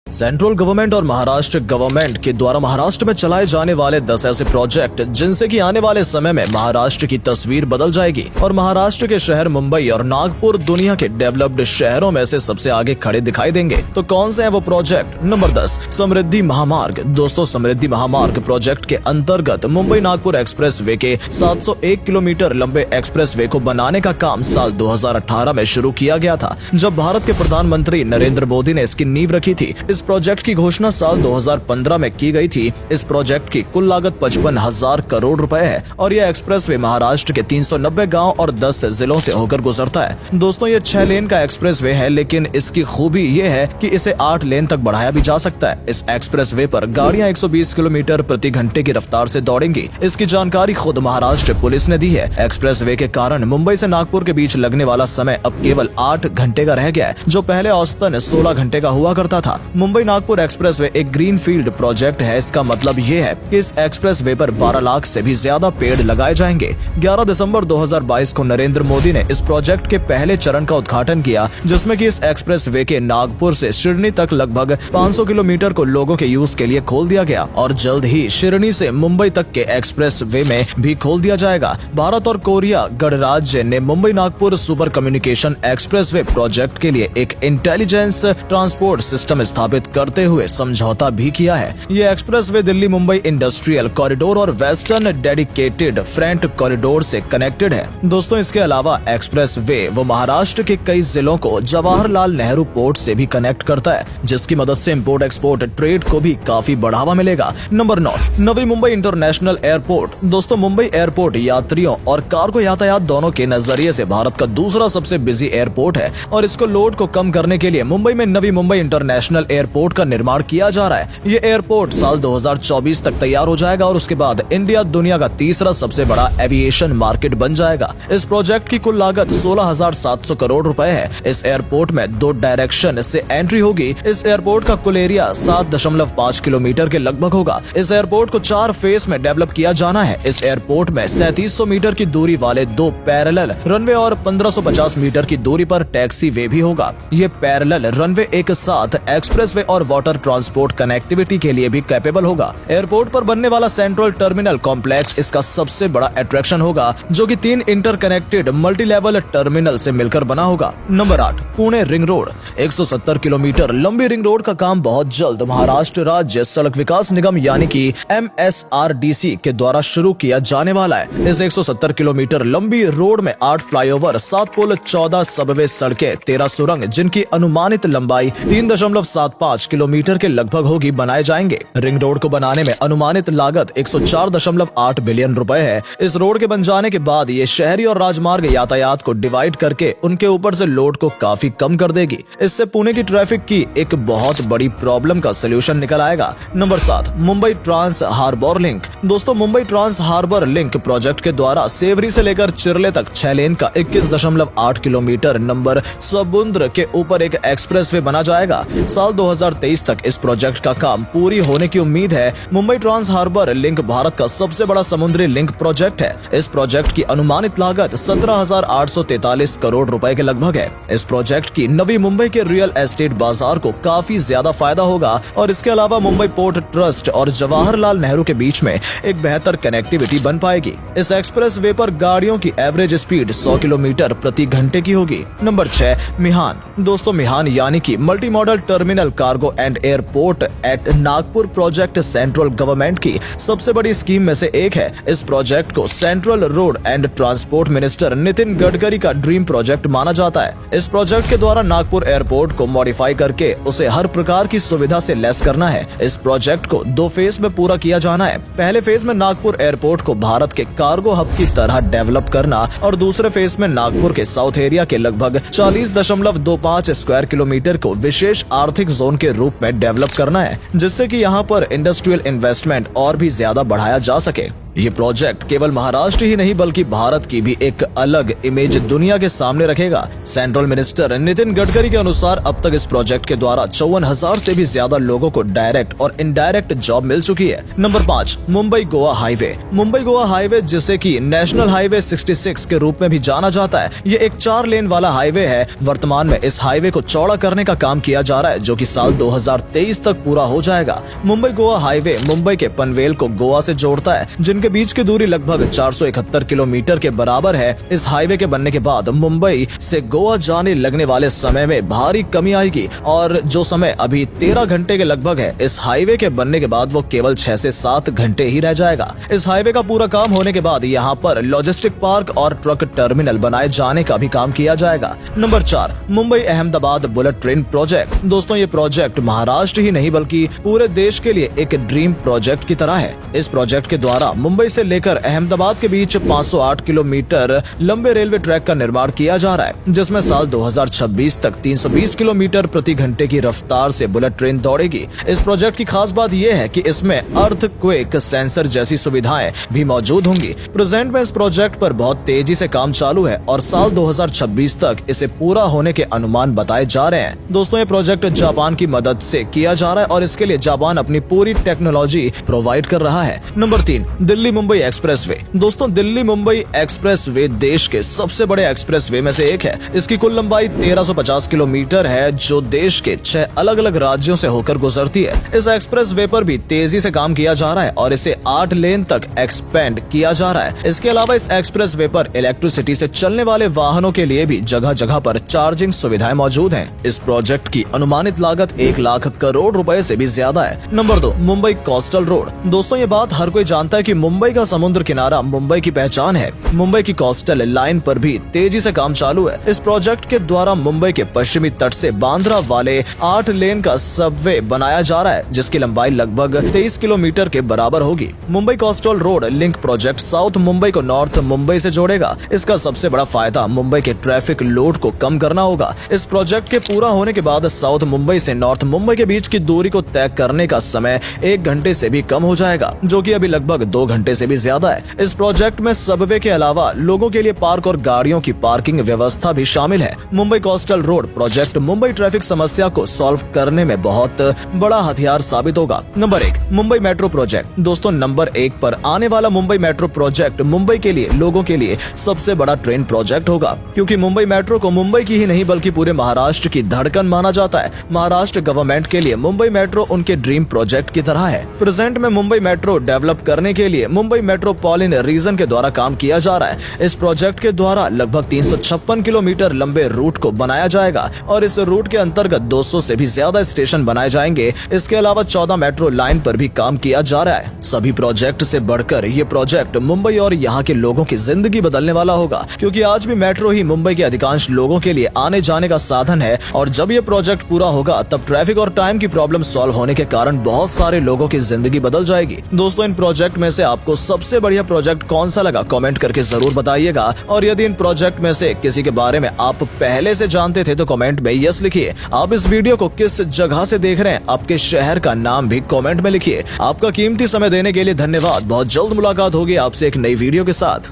Central government और Maharashtra government के द्वारा महाराष्ट्र में चलाए जाने वाले 10 ऐसे प्रोजेक्ट जिनसे कि आने वाले समय में महाराष्ट्र की तस्वीर बदल जाएगी और महाराष्ट्र के शहर मुंबई और नागपुर दुनिया के डेवलप्ड शहरों में से सबसे आगे खड़े दिखाई देंगे। तो कौन से हैं वो प्रोजेक्ट? नंबर 10, समृद्धि महामार्ग। दोस्तों, समृद्धि महामार्ग प्रोजेक्ट के अंतर्गत मुंबई नागपुर एक्सप्रेस वे के 701 किलोमीटर लंबे एक्सप्रेस वे को बनाने का काम साल 2018 में शुरू किया गया था, जब भारत के प्रधानमंत्री नरेंद्र मोदी ने इसकी नींव रखी थी। इस प्रोजेक्ट की घोषणा साल 2015 में की गई थी। इस प्रोजेक्ट की कुल लागत 55,000 करोड़ रुपए है और यह एक्सप्रेसवे महाराष्ट्र के 390 गांव और 10 जिलों से होकर गुजरता है। दोस्तों, ये 6 लेन का एक्सप्रेसवे है, लेकिन इसकी खूबी ये है कि इसे 8 लेन तक बढ़ाया भी जा सकता है। इस एक्सप्रेसवे पर गाड़ियां 120 किलोमीटर प्रति घंटे की रफ्तार से दौड़ेंगी। इसकी जानकारी खुद महाराष्ट्र पुलिस ने दी है। एक्सप्रेसवे के कारण मुंबई से नागपुर के बीच लगने वाला समय अब केवल 8 घंटे का रह गया है, जो पहले औसतन 16 घंटे का हुआ करता था। मुंबई नागपुर एक्सप्रेसवे एक ग्रीन फील्ड प्रोजेक्ट है। इसका मतलब ये है कि इस एक्सप्रेसवे पर 12 लाख से भी ज्यादा पेड़ लगाए जाएंगे। 11 दिसंबर 2022 को नरेंद्र मोदी ने इस प्रोजेक्ट के पहले चरण का उद्घाटन किया, जिसमें कि इस एक्सप्रेसवे के नागपुर से शिरनी तक लगभग 500 किलोमीटर को लोगों के यूज के लिए खोल दिया गया और जल्द ही शिरनी से मुंबई तक के एक्सप्रेसवे में भी खोल दिया जाएगा। भारत और कोरिया गणराज्य ने Mumbai Nagpur super communication expressway project के लिए एक इंटेलिजेंस ट्रांसपोर्ट सिस्टम स्थापित करते हुए समझौता भी किया है। ये expressway Delhi Mumbai industrial corridor और वेस्टर्न डेडिकेटेड फ्रंट कॉरिडोर से कनेक्टेड है। दोस्तों, इसके अलावा एक्सप्रेसवे वो महाराष्ट्र के कई जिलों को जवाहरलाल नेहरू पोर्ट से भी कनेक्ट करता है, जिसकी मदद से इम्पोर्ट एक्सपोर्ट ट्रेड को भी काफी बढ़ावा मिलेगा। Number 9, Navi Mumbai international airport. दोस्तों, मुंबई एयरपोर्ट यात्रियों और कार्गो यातायात दोनों के नजरिए से भारत का दूसरा सबसे बिजी एयरपोर्ट है और इसको लोड को कम करने के लिए मुंबई में नवी मुंबई इंटरनेशनल एयरपोर्ट का निर्माण किया जा रहा है। ये एयरपोर्ट साल 2024 तक तैयार हो जाएगा और उसके बाद इंडिया दुनिया का तीसरा सबसे बड़ा एविएशन मार्केट बन जाएगा। इस प्रोजेक्ट की कुल लागत 16,700 करोड़ रुपए है। इस एयरपोर्ट में 2 डायरेक्शन से एंट्री होगी। इस एयरपोर्ट का कुल एरिया 7.5 किलोमीटर के लगभग होगा। इस एयरपोर्ट को 4 फेज में डेवलप किया जाना है। इस एयरपोर्ट में 3700 मीटर की दूरी वाले 2 पैरेलल रनवे और 1550 मीटर की दूरी पर टैक्सी वे भी होगा। ये पैरेलल रनवे एक साथ एक्सप्रेसवे और वाटर ट्रांसपोर्ट कनेक्टिविटी के लिए भी कैपेबल होगा। एयरपोर्ट पर बनने वाला सेंट्रल टर्मिनल कॉम्प्लेक्स इसका सबसे बड़ा अट्रैक्शन होगा, जो कि 3 इंटरकनेक्टेड मल्टी लेवल टर्मिनल से मिलकर बना होगा। Number 8, Pune ring road. 170 kilometre लंबी रिंग रोड का काम बहुत जल्द महाराष्ट्र राज्य सड़क विकास निगम यानी कि MSRDC के द्वारा शुरू किया जाने वाला है। इस 170 किलोमीटर लंबी रोड में 8 फ्लाईओवर, 7 पुल, 14 सबवे सड़कें, 13 सुरंग, जिनकी अनुमानित लंबाई 3.75 किलोमीटर के लगभग होगी, बनाए जाएंगे। रिंग रोड को बनाने में अनुमानित लागत 104.8 बिलियन रुपए है। इस रोड के बन जाने के बाद ये शहरी और राजमार्ग यातायात को डिवाइड करके उनके ऊपर से लोड को काफी कम कर देगी। इससे पुणे की ट्रैफिक की एक बहुत बड़ी प्रॉब्लम का सोल्यूशन निकल आएगा। Number 7, Mumbai trans harbour link. दोस्तों, Mumbai trans harbour link project के द्वारा सेवरी से लेकर चिरले तक 6 लेन का 21.8 किलोमीटर नंबर समुद्र के ऊपर एक एक्सप्रेसवे बना जाएगा। साल 2023 तक इस प्रोजेक्ट का काम पूरी होने की उम्मीद है। Mumbai trans harbour link Bharat का सबसे बड़ा समुद्री लिंक प्रोजेक्ट है। इस प्रोजेक्ट की अनुमानित लागत 17,843 करोड़ रुपए के लगभग है। इस प्रोजेक्ट की नवी मुंबई के रियल एस्टेट बाजार को काफी ज्यादा फायदा होगा और इसके अलावा मुंबई पोर्ट ट्रस्ट और जवाहरलाल नेहरू के बीच में एक बेहतर कनेक्टिविटी बन पाएगी। इस एक्सप्रेस वे पर गाड़ियों की एवरेज स्पीड 100 किलोमीटर प्रति घंटे की होगी। नंबर 6, मिहान। दोस्तों, मिहान यानी कि multi modal terminal cargo and airport at Nagpur project central government की सबसे बड़ी स्कीम में से एक है। इस प्रोजेक्ट को central road and transport minister Nitin Gadkari का ड्रीम प्रोजेक्ट माना जाता है। इस प्रोजेक्ट के द्वारा नागपुर एयरपोर्ट को मॉडिफाई करके उसे हर प्रकार की सुविधा से लैस करना है। इस प्रोजेक्ट को 2 फेज में पूरा किया जाना है। पहले फेज में नागपुर एयरपोर्ट को भारत के कार्गो हब की तरह डेवलप करना और दूसरे फेज में नागपुर के साउथ एरिया के लगभग 40.25 स्क्वायर किलोमीटर को विशेष आर्थिक जोन के रूप में डेवलप करना है, जिससे कि यहाँ पर इंडस्ट्रियल इन्वेस्टमेंट और भी ज्यादा बढ़ाया जा सके। ये प्रोजेक्ट केवल महाराष्ट्र ही नहीं बल्कि भारत की भी एक अलग इमेज दुनिया के सामने रखेगा। सेंट्रल मिनिस्टर नितिन गडकरी के अनुसार अब तक इस प्रोजेक्ट के द्वारा 54,000 से भी ज्यादा लोगों को डायरेक्ट और इनडायरेक्ट जॉब मिल चुकी है। Number 5, Mumbai Goa highway. Mumbai Goa highway, जिसे कि नेशनल हाईवे 66 के रूप में भी जाना जाता है, ये एक 4 लेन वाला हाईवे है। वर्तमान में इस हाईवे को चौड़ा करने का काम किया जा रहा है, जो कि साल 2023 तक पूरा हो जाएगा। मुंबई गोवा हाईवे मुंबई के पनवेल को गोवा से जोड़ता है, जिनके बीच की दूरी लगभग 471 किलोमीटर के बराबर है। इस हाईवे के बनने के बाद मुंबई से गोवा जाने लगने वाले समय में भारी कमी आएगी और जो समय अभी 13 घंटे के लगभग है, इस हाईवे के बनने के बाद वो केवल 6 से 7 घंटे ही रह जाएगा। इस हाईवे का पूरा काम होने के बाद यहाँ पर लॉजिस्टिक पार्क और ट्रक टर्मिनल बनाए जाने का भी काम किया जाएगा। Number 4, Mumbai Ahmedabad bullet train project. दोस्तों, ये प्रोजेक्ट महाराष्ट्र ही नहीं बल्कि पूरे देश के लिए एक ड्रीम प्रोजेक्ट की तरह है। इस प्रोजेक्ट के द्वारा मुंबई से लेकर अहमदाबाद के बीच 508 किलोमीटर लंबे रेलवे ट्रैक का निर्माण किया जा रहा है, जिसमें साल 2026 तक 320 किलोमीटर प्रति घंटे की रफ्तार से बुलेट ट्रेन दौड़ेगी। इस प्रोजेक्ट की खास बात यह है कि इसमें अर्थक्वेक सेंसर जैसी सुविधाएं भी मौजूद होंगी। प्रेजेंट में इस प्रोजेक्ट पर बहुत तेजी से काम चालू है और साल 2026 तक इसे पूरा होने के अनुमान बताए जा रहे हैं। दोस्तों, ये प्रोजेक्ट जापान की मदद से किया जा रहा है और इसके लिए जापान अपनी पूरी टेक्नोलॉजी प्रोवाइड कर रहा है। Number 3, Delhi Mumbai expressway. दोस्तों, दिल्ली मुंबई एक्सप्रेसवे देश के सबसे बड़े एक्सप्रेसवे में से एक है। इसकी कुल लंबाई 1350 किलोमीटर है, जो देश के 6 अलग अलग राज्यों से होकर गुजरती है। इस एक्सप्रेसवे पर भी तेजी से काम किया जा रहा है और इसे 8 लेन तक एक्सपेंड किया जा रहा है। इसके अलावा इस एक्सप्रेसवे पर इलेक्ट्रिसिटी से चलने वाले वाहनों के लिए भी जगह जगह पर चार्जिंग सुविधाएं मौजूद हैं। इस प्रोजेक्ट की अनुमानित लागत 1 लाख करोड़ रुपए से भी ज्यादा है। Number 2, Mumbai coastal road. दोस्तों, ये बात हर कोई जानता है कि मुंबई का समुद्र किनारा मुंबई की पहचान है। मुंबई की कोस्टल लाइन पर भी तेजी से काम चालू है। इस प्रोजेक्ट के द्वारा मुंबई के पश्चिमी तट से बांद्रा वाले 8 लेन का सबवे बनाया जा रहा है, जिसकी लंबाई लगभग 23 किलोमीटर के बराबर होगी। Mumbai coastal road link project south Mumbai को नॉर्थ मुंबई से जोड़ेगा। इसका सबसे बड़ा फायदा मुंबई के ट्रैफिक लोड को कम करना होगा। इस प्रोजेक्ट के पूरा होने के बाद साउथ मुंबई से नॉर्थ मुंबई के बीच की दूरी को तय करने का समय 1 घंटे से भी कम हो जाएगा, जो कि अभी लगभग 2 घंटे से भी ज्यादा है। इस प्रोजेक्ट में सबवे के अलावा लोगों के लिए पार्क और गाड़ियों की पार्किंग व्यवस्था भी शामिल है। Mumbai coastal road project Mumbai traffic समस्या को सॉल्व करने में बहुत बड़ा हथियार साबित होगा। Number 1, Mumbai metro project. दोस्तों, नंबर 1 पर आने वाला मुंबई मेट्रो प्रोजेक्ट मुंबई के लिए लोगों के लिए सबसे बड़ा ट्रेन प्रोजेक्ट होगा, क्योंकि मुंबई मेट्रो को मुंबई की ही नहीं बल्कि पूरे महाराष्ट्र की धड़कन माना जाता है। महाराष्ट्र गवर्नमेंट के लिए मुंबई मेट्रो उनके ड्रीम प्रोजेक्ट की तरह है। प्रेजेंट में मुंबई मेट्रो डेवलप करने के लिए मुंबई मेट्रोपॉलिटन रीजन के द्वारा काम किया जा रहा है। इस प्रोजेक्ट के द्वारा लगभग 356 किलोमीटर लंबे रूट को बनाया जाएगा और इस रूट के अंतर्गत 200 से भी ज्यादा स्टेशन बनाए जाएंगे। इसके अलावा 14 मेट्रो लाइन पर भी काम किया जा रहा है। सभी प्रोजेक्ट से बढ़कर ये प्रोजेक्ट मुंबई और यहाँ के लोगों की जिंदगी बदलने वाला होगा, क्योंकि आज भी मेट्रो ही मुंबई के अधिकांश लोगों के लिए आने जाने का साधन है और जब ये प्रोजेक्ट पूरा होगा तब ट्रैफिक और टाइम की प्रॉब्लम सॉल्व होने के कारण बहुत सारे लोगों की जिंदगी बदल जाएगी। दोस्तों, इन प्रोजेक्ट में से आपको सबसे बढ़िया प्रोजेक्ट कौन सा लगा कमेंट करके जरूर बताइएगा और यदि इन प्रोजेक्ट में से किसी के बारे में आप पहले से जानते थे तो कमेंट में यस लिखिए। आप इस वीडियो को किस जगह से देख रहे हैं, आपके शहर का नाम भी कमेंट में लिखिए। आपका कीमती समय देने के लिए धन्यवाद। बहुत जल्द मुलाकात होगी आपसे एक नई वीडियो के साथ।